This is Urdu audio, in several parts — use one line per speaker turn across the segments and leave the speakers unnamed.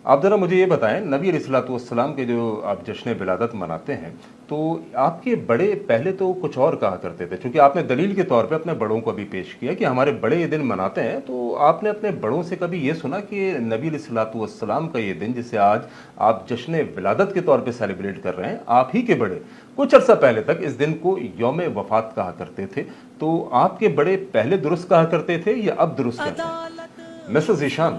آپ ذرا مجھے یہ بتائیں، نبی علیہ الصلوۃ والسلام کے جو آپ جشن ولادت مناتے ہیں، تو آپ کے بڑے پہلے تو کچھ اور کہا کرتے تھے، چونکہ آپ نے دلیل کے طور پہ اپنے بڑوں کو بھی پیش کیا کہ ہمارے بڑے یہ دن مناتے ہیں، تو آپ نے اپنے بڑوں سے کبھی یہ سنا کہ نبی علیہ الصلوۃ والسلام کا یہ دن جسے آج آپ جشن ولادت کے طور پہ سیلیبریٹ کر رہے ہیں، آپ ہی کے بڑے کچھ عرصہ پہلے تک اس دن کو یوم وفات کہا کرتے تھے؟ تو آپ کے بڑے پہلے درست کہا کرتے تھے یا اب درست کہتے ہیں؟ مسز ذیشان،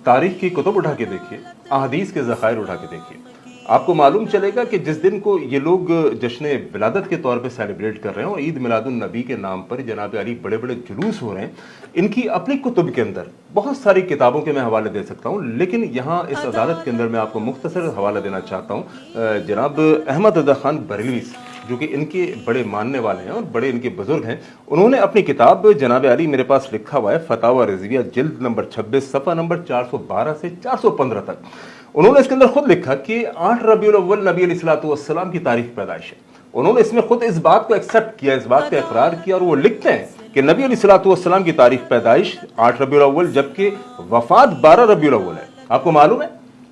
تاریخ کی کتب اٹھا کے دیکھیے، احادیث کے ذخائر اٹھا کے دیکھیے، آپ کو معلوم چلے گا کہ جس دن کو یہ لوگ جشن ولادت کے طور پہ سیلیبریٹ کر رہے ہیں اور عید میلاد النبی کے نام پر جناب علی بڑے بڑے جلوس ہو رہے ہیں، ان کی اپنی کتب کے اندر بہت ساری کتابوں کے میں حوالے دے سکتا ہوں، لیکن یہاں اس عدالت کے اندر میں آپ کو مختصر حوالہ دینا چاہتا ہوں جناب احمد رضا خان بریلوی سے، جو کہ ان کے بڑے ماننے والے ہیں اور بڑے ان کے بزرگ ہیں۔ انہوں نے اپنی کتاب جناب علی میرے پاس لکھا ہوا ہے فتاوی رضویہ جلد نمبر 26 صفحہ نمبر 412 سے 415 تک، انہوں نے اس کے اندر خود لکھا کہ 8 ربیع الاول نبی علیہ الصلوۃ والسلام کی تاریخ پیدائش ہے۔ انہوں نے اس میں خود اس بات کو ایکسیپٹ کیا، اس بات کا اقرار کیا، اور وہ لکھتے ہیں کہ نبی علیہ الصلوۃ والسلام کی تاریخ پیدائش 8 ربیع الاول، جبکہ وفات 12 ربیع الاول ہے۔ آپ کو معلوم ہے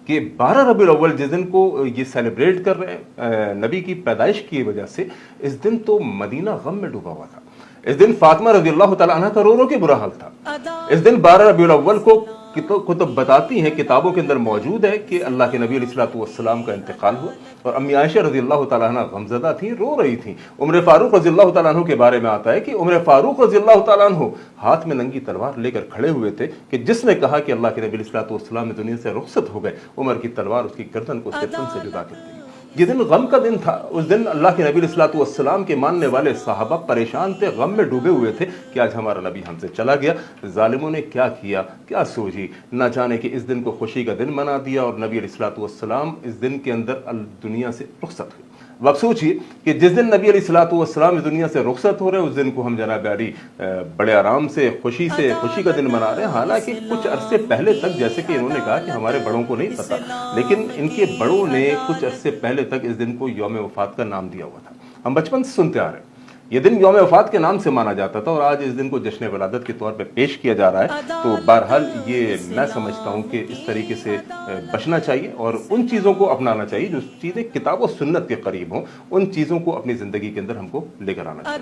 کہ 12 ربیع الاول جس دن کو یہ سیلیبریٹ کر رہے ہیں نبی کی پیدائش کی وجہ سے، اس دن تو مدینہ غم میں ڈوبا ہوا تھا۔ اس دن فاطمہ رضی اللہ تعالیٰ عنہ کا رو رو کے برا حال تھا۔ اس دن 12 ربیع الاول کو کتب بتاتی ہیں، کتابوں کے اندر موجود ہے کہ اللہ کے نبی علیہ الصلوۃ والسلام کا انتقال ہوا، اور امی عائشہ رضی اللہ تعالیٰ عنہ غمزدہ تھیں، رو رہی تھیں۔ عمر فاروق رضی اللہ تعالیٰ عنہ کے بارے میں آتا ہے کہ عمر فاروق رضی اللہ تعالیٰ عنہ ہاتھ میں ننگی تلوار لے کر کھڑے ہوئے تھے کہ جس نے کہا کہ اللہ کے نبی علیہ الصلوۃ والسلام دنیا سے رخصت ہو گئے، عمر کی تلوار اس کی گردن کو اس کے تن سے جدا کر دی۔ یہ دن غم کا دن تھا۔ اس دن اللہ کے نبی علیہ الصلوۃ والسلام کے ماننے والے صحابہ پریشان تھے، غم میں ڈوبے ہوئے تھے کہ آج ہمارا نبی ہم سے چلا گیا۔ ظالموں نے کیا کیا، کیا سوچی، نہ جانے کہ اس دن کو خوشی کا دن بنا دیا اور نبی علیہ الصلوۃ والسلام اس دن کے اندر دنیا سے رخصت ہوئے۔ اب سوچیے کہ جس دن نبی علیہ الصلوۃ والسلام اس دنیا سے رخصت ہو رہے ہیں، اس دن کو ہم جناب علی بڑے آرام سے خوشی کا دن منا رہے ہیں، حالانکہ کچھ عرصے پہلے تک، جیسے کہ انہوں نے کہا کہ ہمارے بڑوں کو نہیں پتا، لیکن ان کے بڑوں نے کچھ عرصے پہلے تک اس دن کو یوم وفات کا نام دیا ہوا تھا۔ ہم بچپن سے سنتے آ رہے ہیں یہ دن یوم وفات کے نام سے مانا جاتا تھا، اور آج اس دن کو جشن ولادت کے طور پہ پیش کیا جا رہا ہے۔ تو بہرحال یہ میں سمجھتا ہوں کہ اس طریقے سے بچنا چاہیے اور ان چیزوں کو اپنانا چاہیے جو چیزیں کتاب و سنت کے قریب ہوں، ان چیزوں کو اپنی زندگی کے اندر ہم کو لے کر آنا چاہیے۔